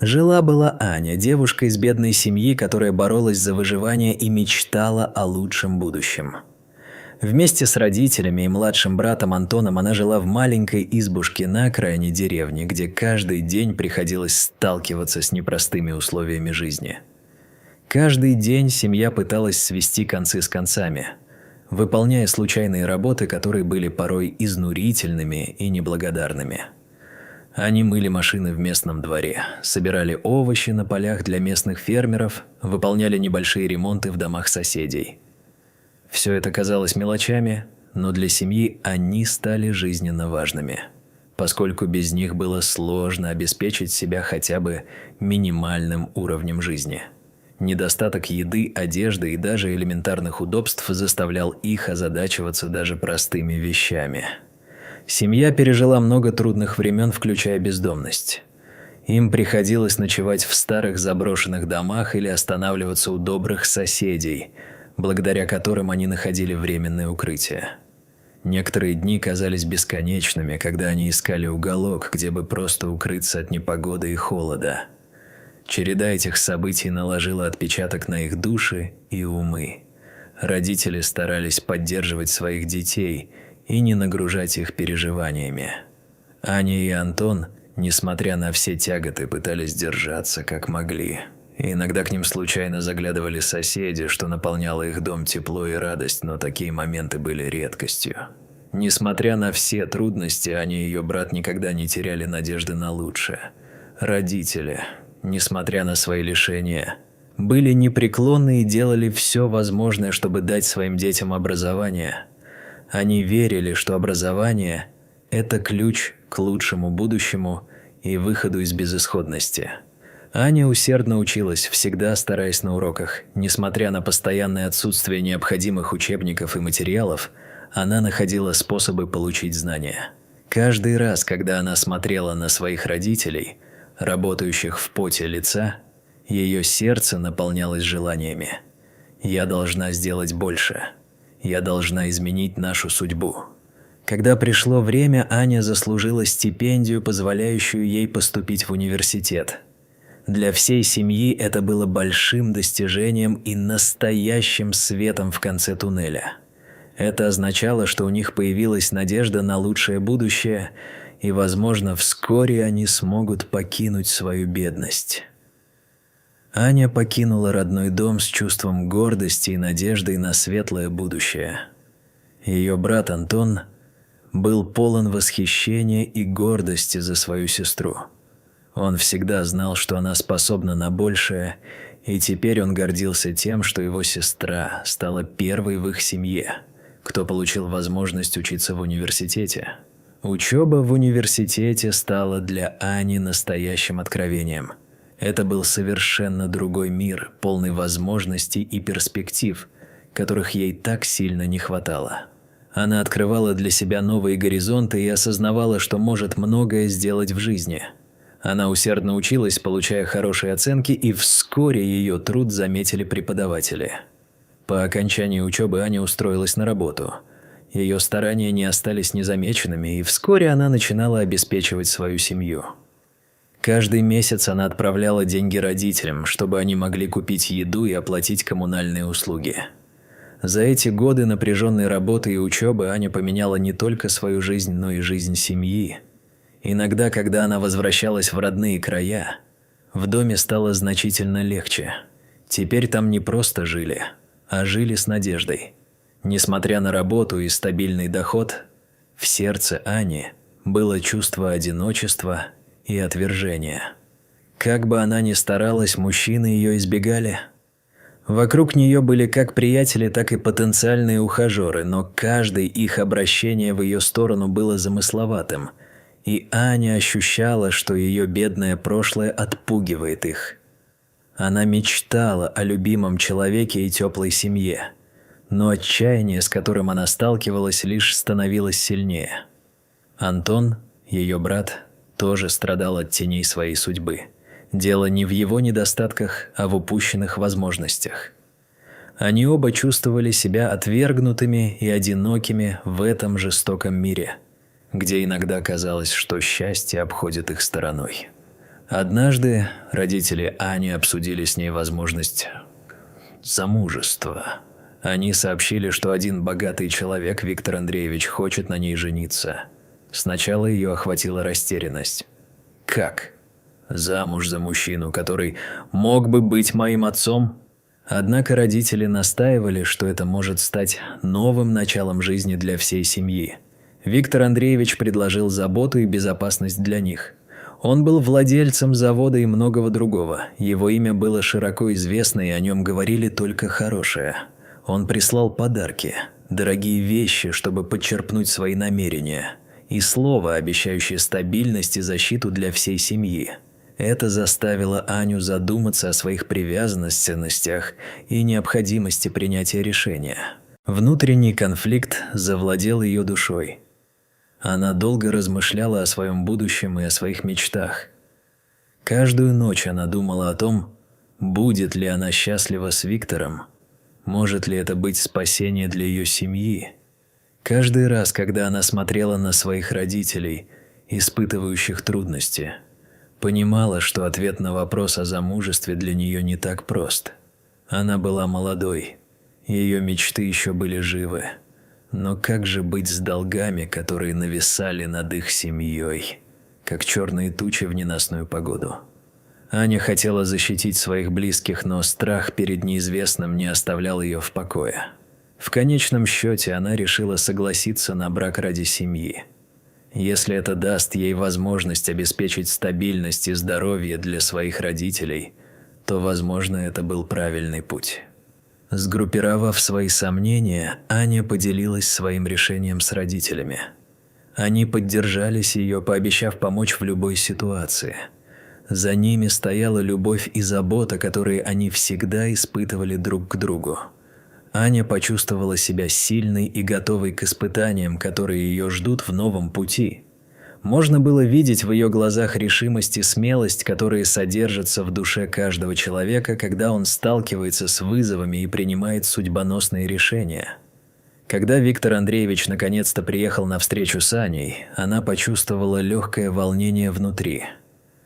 Жила-была Аня, девушка из бедной семьи, которая боролась за выживание и мечтала о лучшем будущем. Вместе с родителями и младшим братом Антоном она жила в маленькой избушке на окраине деревни, где каждый день приходилось сталкиваться с непростыми условиями жизни. Каждый день семья пыталась свести концы с концами, выполняя случайные работы, которые были порой изнурительными и неблагодарными. Они мыли машины в местном дворе, собирали овощи на полях для местных фермеров, выполняли небольшие ремонты в домах соседей. Все это казалось мелочами, но для семьи они стали жизненно важными, поскольку без них было сложно обеспечить себя хотя бы минимальным уровнем жизни. Недостаток еды, одежды и даже элементарных удобств заставлял их озадачиваться даже простыми вещами. Семья пережила много трудных времен, включая бездомность. Им приходилось ночевать в старых заброшенных домах или останавливаться у добрых соседей, благодаря которым они находили временное укрытие. Некоторые дни казались бесконечными, когда они искали уголок, где бы просто укрыться от непогоды и холода. Череда этих событий наложила отпечаток на их души и умы. Родители старались поддерживать своих детей и не нагружать их переживаниями. Аня и Антон, несмотря на все тяготы, пытались держаться как могли. И иногда к ним случайно заглядывали соседи, что наполняло их дом тепло и радость, но такие моменты были редкостью. Несмотря на все трудности, Аня и ее брат никогда не теряли надежды на лучшее. Родители, несмотря на свои лишения, были непреклонны и делали все возможное, чтобы дать своим детям образование. Они верили, что образование – это ключ к лучшему будущему и выходу из безысходности. Аня усердно училась, всегда стараясь на уроках. Несмотря на постоянное отсутствие необходимых учебников и материалов, она находила способы получить знания. Каждый раз, когда она смотрела на своих родителей, работающих в поте лица, ее сердце наполнялось желаниями. «Я должна сделать больше. Я должна изменить нашу судьбу». Когда пришло время, Аня заслужила стипендию, позволяющую ей поступить в университет. Для всей семьи это было большим достижением и настоящим светом в конце туннеля. Это означало, что у них появилась надежда на лучшее будущее, и, возможно, вскоре они смогут покинуть свою бедность. Аня покинула родной дом с чувством гордости и надеждой на светлое будущее. Ее брат Антон был полон восхищения и гордости за свою сестру. Он всегда знал, что она способна на большее, и теперь он гордился тем, что его сестра стала первой в их семье, кто получил возможность учиться в университете. Учеба в университете стала для Ани настоящим откровением. Это был совершенно другой мир, полный возможностей и перспектив, которых ей так сильно не хватало. Она открывала для себя новые горизонты и осознавала, что может многое сделать в жизни. Она усердно училась, получая хорошие оценки, и вскоре ее труд заметили преподаватели. По окончании учебы Аня устроилась на работу. Ее старания не остались незамеченными, и вскоре она начинала обеспечивать свою семью. Каждый месяц она отправляла деньги родителям, чтобы они могли купить еду и оплатить коммунальные услуги. За эти годы напряженной работы и учебы Аня поменяла не только свою жизнь, но и жизнь семьи. Иногда, когда она возвращалась в родные края, в доме стало значительно легче. Теперь там не просто жили, а жили с надеждой. Несмотря на работу и стабильный доход, в сердце Ани было чувство одиночества и отвержения. Как бы она ни старалась, мужчины ее избегали. Вокруг нее были как приятели, так и потенциальные ухажеры, но каждое их обращение в ее сторону было замысловатым, и Аня ощущала, что ее бедное прошлое отпугивает их. Она мечтала о любимом человеке и теплой семье, но отчаяние, с которым она сталкивалась, лишь становилось сильнее. Антон, ее брат, тоже страдал от теней своей судьбы. Дело не в его недостатках, а в упущенных возможностях. Они оба чувствовали себя отвергнутыми и одинокими в этом жестоком мире, где иногда казалось, что счастье обходит их стороной. Однажды родители Ани обсудили с ней возможность замужества. Они сообщили, что один богатый человек, Виктор Андреевич, хочет на ней жениться. Сначала ее охватила растерянность. Как? Замуж за мужчину, который мог бы быть моим отцом? Однако родители настаивали, что это может стать новым началом жизни для всей семьи. Виктор Андреевич предложил заботу и безопасность для них. Он был владельцем завода и многого другого. Его имя было широко известно, и о нем говорили только хорошее. Он прислал подарки, дорогие вещи, чтобы подчерпнуть свои намерения, и слово, обещающее стабильность и защиту для всей семьи. Это заставило Аню задуматься о своих привязанностях и необходимости принятия решения. Внутренний конфликт завладел ее душой. Она долго размышляла о своем будущем и о своих мечтах. Каждую ночь она думала о том, будет ли она счастлива с Виктором, может ли это быть спасение для ее семьи. Каждый раз, когда она смотрела на своих родителей, испытывающих трудности, понимала, что ответ на вопрос о замужестве для нее не так прост. Она была молодой, ее мечты еще были живы. Но как же быть с долгами, которые нависали над их семьей, как черные тучи в ненастную погоду? Аня хотела защитить своих близких, но страх перед неизвестным не оставлял ее в покое. В конечном счете она решила согласиться на брак ради семьи. Если это даст ей возможность обеспечить стабильность и здоровье для своих родителей, то, возможно, это был правильный путь. Сгруппировав свои сомнения, Аня поделилась своим решением с родителями. Они поддержались ее, пообещав помочь в любой ситуации. За ними стояла любовь и забота, которые они всегда испытывали друг к другу. Аня почувствовала себя сильной и готовой к испытаниям, которые ее ждут в новом пути. Можно было видеть в ее глазах решимость и смелость, которые содержатся в душе каждого человека, когда он сталкивается с вызовами и принимает судьбоносные решения. Когда Виктор Андреевич наконец-то приехал на встречу с Аней, она почувствовала легкое волнение внутри.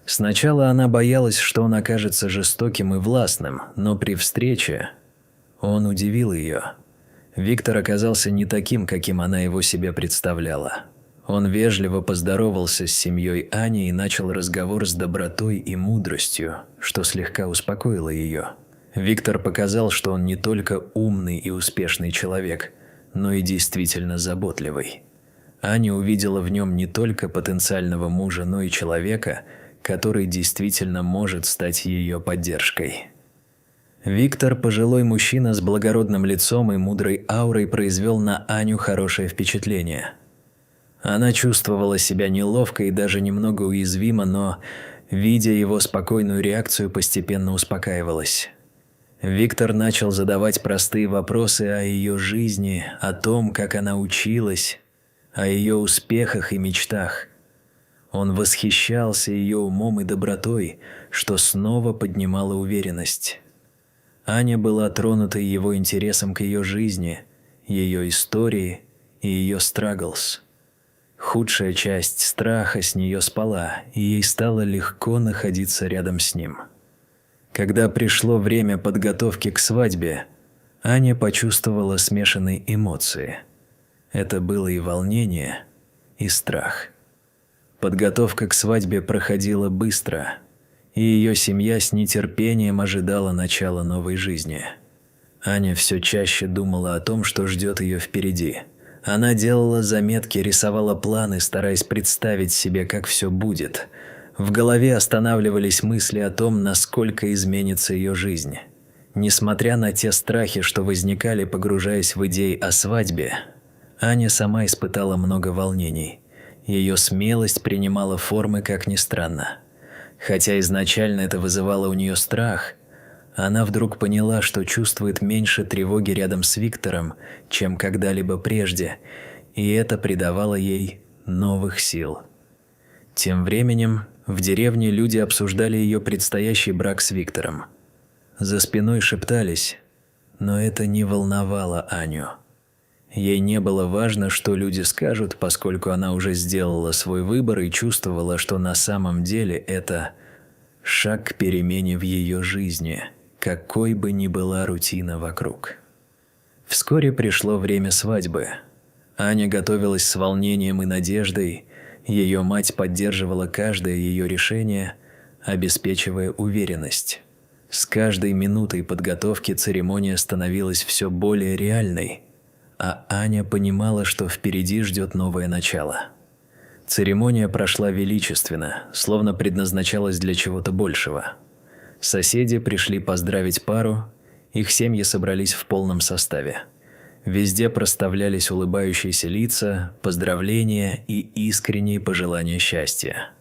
Сначала она боялась, что он окажется жестоким и властным, но при встрече он удивил ее. Виктор оказался не таким, каким она его себе представляла. Он вежливо поздоровался с семьей Ани и начал разговор с добротой и мудростью, что слегка успокоило ее. Виктор показал, что он не только умный и успешный человек, но и действительно заботливый. Аня увидела в нем не только потенциального мужа, но и человека, который действительно может стать ее поддержкой. Виктор, пожилой мужчина с благородным лицом и мудрой аурой, произвел на Аню хорошее впечатление. Она чувствовала себя неловко и даже немного уязвимо, но, видя его спокойную реакцию, постепенно успокаивалась. Виктор начал задавать простые вопросы о ее жизни, о том, как она училась, о ее успехах и мечтах. Он восхищался ее умом и добротой, что снова поднимало уверенность. Аня была тронута его интересом к ее жизни, ее истории и ее struggles. Худшая часть страха с нее спала, и ей стало легко находиться рядом с ним. Когда пришло время подготовки к свадьбе, Аня почувствовала смешанные эмоции. Это было и волнение, и страх. Подготовка к свадьбе проходила быстро, и ее семья с нетерпением ожидала начала новой жизни. Аня все чаще думала о том, что ждет ее впереди. Она делала заметки, рисовала планы, стараясь представить себе, как все будет. В голове останавливались мысли о том, насколько изменится ее жизнь. Несмотря на те страхи, что возникали, погружаясь в идеи о свадьбе, Аня сама испытала много волнений. Ее смелость принимала формы, как ни странно. Хотя изначально это вызывало у нее страх, она вдруг поняла, что чувствует меньше тревоги рядом с Виктором, чем когда-либо прежде, и это придавало ей новых сил. Тем временем в деревне люди обсуждали ее предстоящий брак с Виктором. За спиной шептались, но это не волновало Аню. Ей не было важно, что люди скажут, поскольку она уже сделала свой выбор и чувствовала, что на самом деле это шаг к перемене в ее жизни, какой бы ни была рутина вокруг. Вскоре пришло время свадьбы. Аня готовилась с волнением и надеждой, ее мать поддерживала каждое ее решение, обеспечивая уверенность. С каждой минутой подготовки церемония становилась все более реальной, а Аня понимала, что впереди ждет новое начало. Церемония прошла величественно, словно предназначалась для чего-то большего. Соседи пришли поздравить пару, их семьи собрались в полном составе. Везде проставлялись улыбающиеся лица, поздравления и искренние пожелания счастья.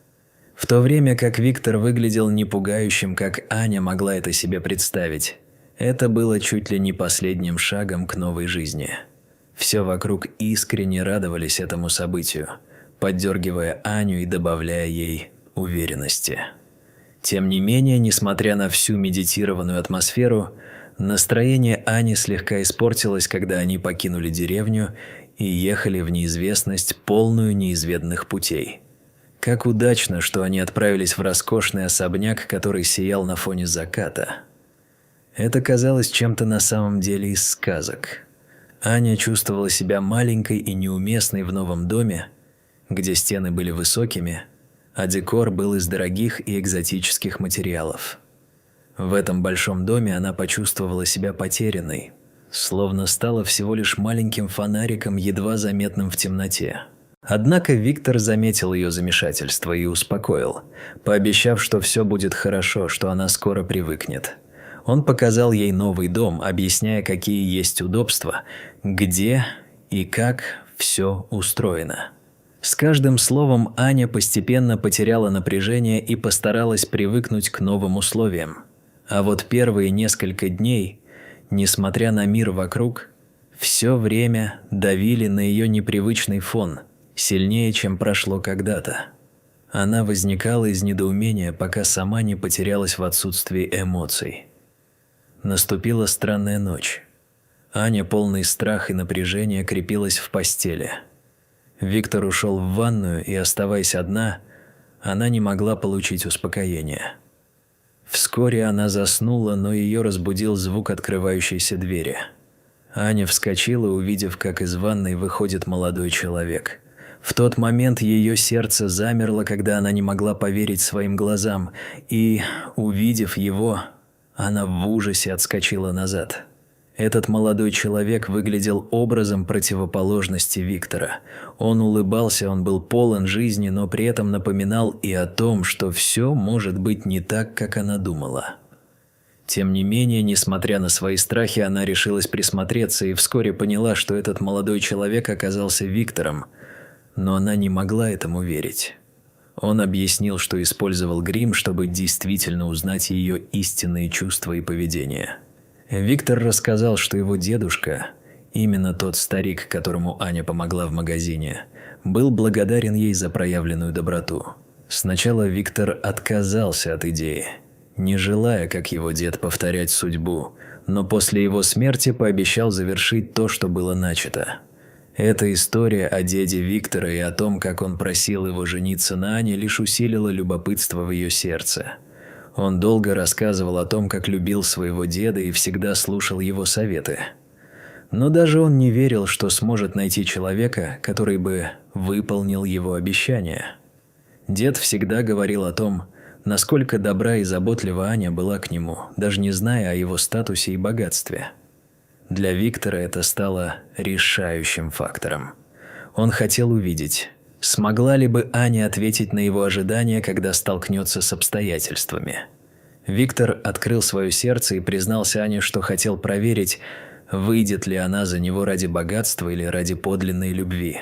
В то время как Виктор выглядел не пугающим, как Аня могла это себе представить, это было чуть ли не последним шагом к новой жизни. Все вокруг искренне радовались этому событию, поддергивая Аню и добавляя ей уверенности. Тем не менее, несмотря на всю медитированную атмосферу, настроение Ани слегка испортилось, когда они покинули деревню и ехали в неизвестность, полную неизведанных путей. Как удачно, что они отправились в роскошный особняк, который сиял на фоне заката. Это казалось чем-то на самом деле из сказок. Аня чувствовала себя маленькой и неуместной в новом доме, где стены были высокими, а декор был из дорогих и экзотических материалов. В этом большом доме она почувствовала себя потерянной, словно стала всего лишь маленьким фонариком, едва заметным в темноте. Однако Виктор заметил ее замешательство и успокоил, пообещав, что все будет хорошо, что она скоро привыкнет. Он показал ей новый дом, объясняя, какие есть удобства, где и как все устроено. С каждым словом Аня постепенно потеряла напряжение и постаралась привыкнуть к новым условиям. А вот первые несколько дней, несмотря на мир вокруг, все время давили на ее непривычный фон, сильнее, чем прошло когда-то. Она возникала из недоумения, пока сама не потерялась в отсутствии эмоций. Наступила странная ночь. Аня, полный страха и напряжения, крепилась в постели. Виктор ушел в ванную, и, оставаясь одна, она не могла получить успокоения. Вскоре она заснула, но ее разбудил звук открывающейся двери. Аня вскочила, увидев, как из ванной выходит молодой человек. В тот момент ее сердце замерло, когда она не могла поверить своим глазам, и, увидев его, она в ужасе отскочила назад. Этот молодой человек выглядел образом противоположности Виктора. Он улыбался, он был полон жизни, но при этом напоминал и о том, что все может быть не так, как она думала. Тем не менее, несмотря на свои страхи, она решилась присмотреться и вскоре поняла, что этот молодой человек оказался Виктором, но она не могла этому верить. Он объяснил, что использовал грим, чтобы действительно узнать ее истинные чувства и поведение. Виктор рассказал, что его дедушка, именно тот старик, которому Аня помогла в магазине, был благодарен ей за проявленную доброту. Сначала Виктор отказался от идеи, не желая, как его дед, повторять судьбу, но после его смерти пообещал завершить то, что было начато. Эта история о деде Виктора и о том, как он просил его жениться на Ане, лишь усилила любопытство в ее сердце. Он долго рассказывал о том, как любил своего деда и всегда слушал его советы. Но даже он не верил, что сможет найти человека, который бы выполнил его обещания. Дед всегда говорил о том, насколько добра и заботлива Аня была к нему, даже не зная о его статусе и богатстве. Для Виктора это стало решающим фактором. Он хотел увидеть, смогла ли бы Аня ответить на его ожидания, когда столкнется с обстоятельствами. Виктор открыл свое сердце и признался Ане, что хотел проверить, выйдет ли она за него ради богатства или ради подлинной любви.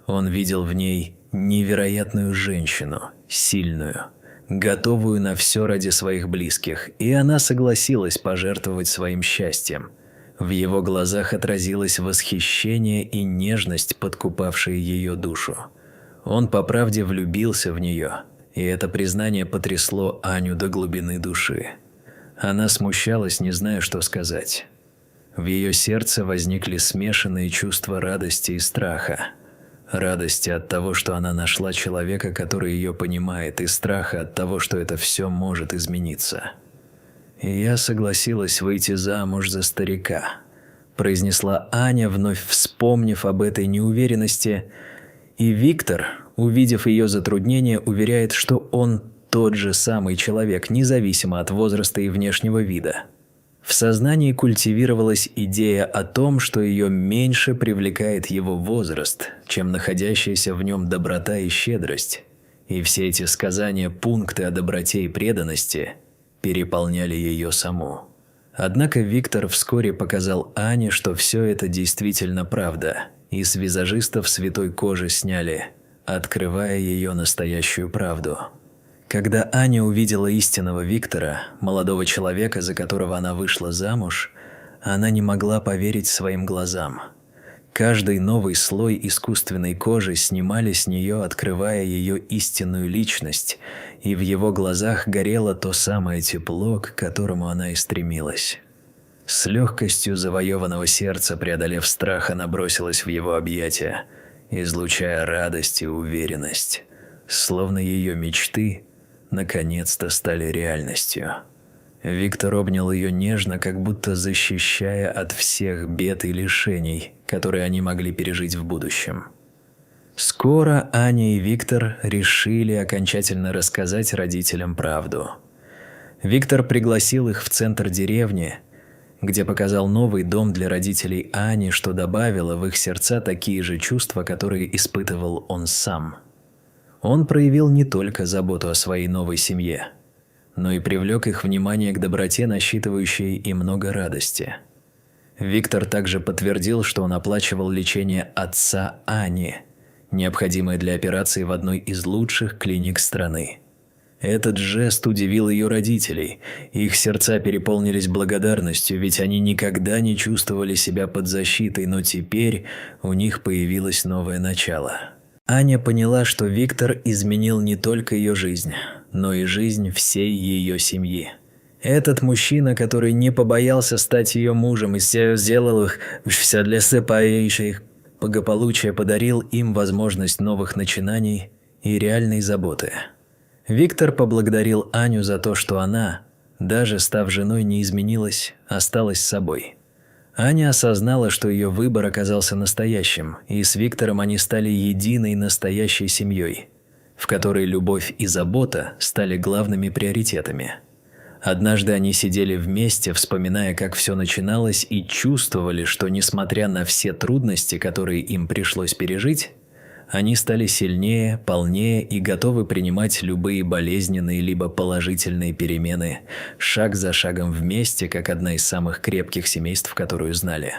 Он видел в ней невероятную женщину, сильную, готовую на все ради своих близких, и она согласилась пожертвовать своим счастьем. В его глазах отразилось восхищение и нежность, подкупавшие ее душу. Он по правде влюбился в нее, и это признание потрясло Аню до глубины души. Она смущалась, не зная, что сказать. В ее сердце возникли смешанные чувства радости и страха. Радости от того, что она нашла человека, который ее понимает, и страха от того, что это все может измениться. «И я согласилась выйти замуж за старика», – произнесла Аня, вновь вспомнив об этой неуверенности, и Виктор, увидев ее затруднение, уверяет, что он тот же самый человек, независимо от возраста и внешнего вида. В сознании культивировалась идея о том, что ее меньше привлекает его возраст, чем находящаяся в нем доброта и щедрость, и все эти сказания, пункты о доброте и преданности переполняли ее саму. Однако Виктор вскоре показал Ане, что все это действительно правда, и с визажистов святой кожи сняли, открывая ее настоящую правду. Когда Аня увидела истинного Виктора, молодого человека, за которого она вышла замуж, она не могла поверить своим глазам. Каждый новый слой искусственной кожи снимали с нее, открывая ее истинную личность, и в его глазах горело то самое тепло, к которому она и стремилась. С легкостью завоеванного сердца, преодолев страх, она бросилась в его объятия, излучая радость и уверенность, словно ее мечты наконец-то стали реальностью. Виктор обнял ее нежно, как будто защищая от всех бед и лишений, которые они могли пережить в будущем. Скоро Аня и Виктор решили окончательно рассказать родителям правду. Виктор пригласил их в центр деревни, где показал новый дом для родителей Ани, что добавило в их сердца такие же чувства, которые испытывал он сам. Он проявил не только заботу о своей новой семье, но и привлек их внимание к доброте, насчитывающей и много радости. Виктор также подтвердил, что он оплачивал лечение отца Ани, необходимое для операции в одной из лучших клиник страны. Этот жест удивил ее родителей, их сердца переполнились благодарностью, ведь они никогда не чувствовали себя под защитой, но теперь у них появилось новое начало. Аня поняла, что Виктор изменил не только ее жизнь, но и жизнь всей ее семьи. Этот мужчина, который не побоялся стать ее мужем и сделал их все для их благополучия, подарил им возможность новых начинаний и реальной заботы. Виктор поблагодарил Аню за то, что она, даже став женой, не изменилась, осталась собой. Аня осознала, что ее выбор оказался настоящим, и с Виктором они стали единой настоящей семьей, в которой любовь и забота стали главными приоритетами. Однажды они сидели вместе, вспоминая, как все начиналось, и чувствовали, что, несмотря на все трудности, которые им пришлось пережить, они стали сильнее, полнее и готовы принимать любые болезненные либо положительные перемены, шаг за шагом вместе, как одна из самых крепких семейств, которую знали.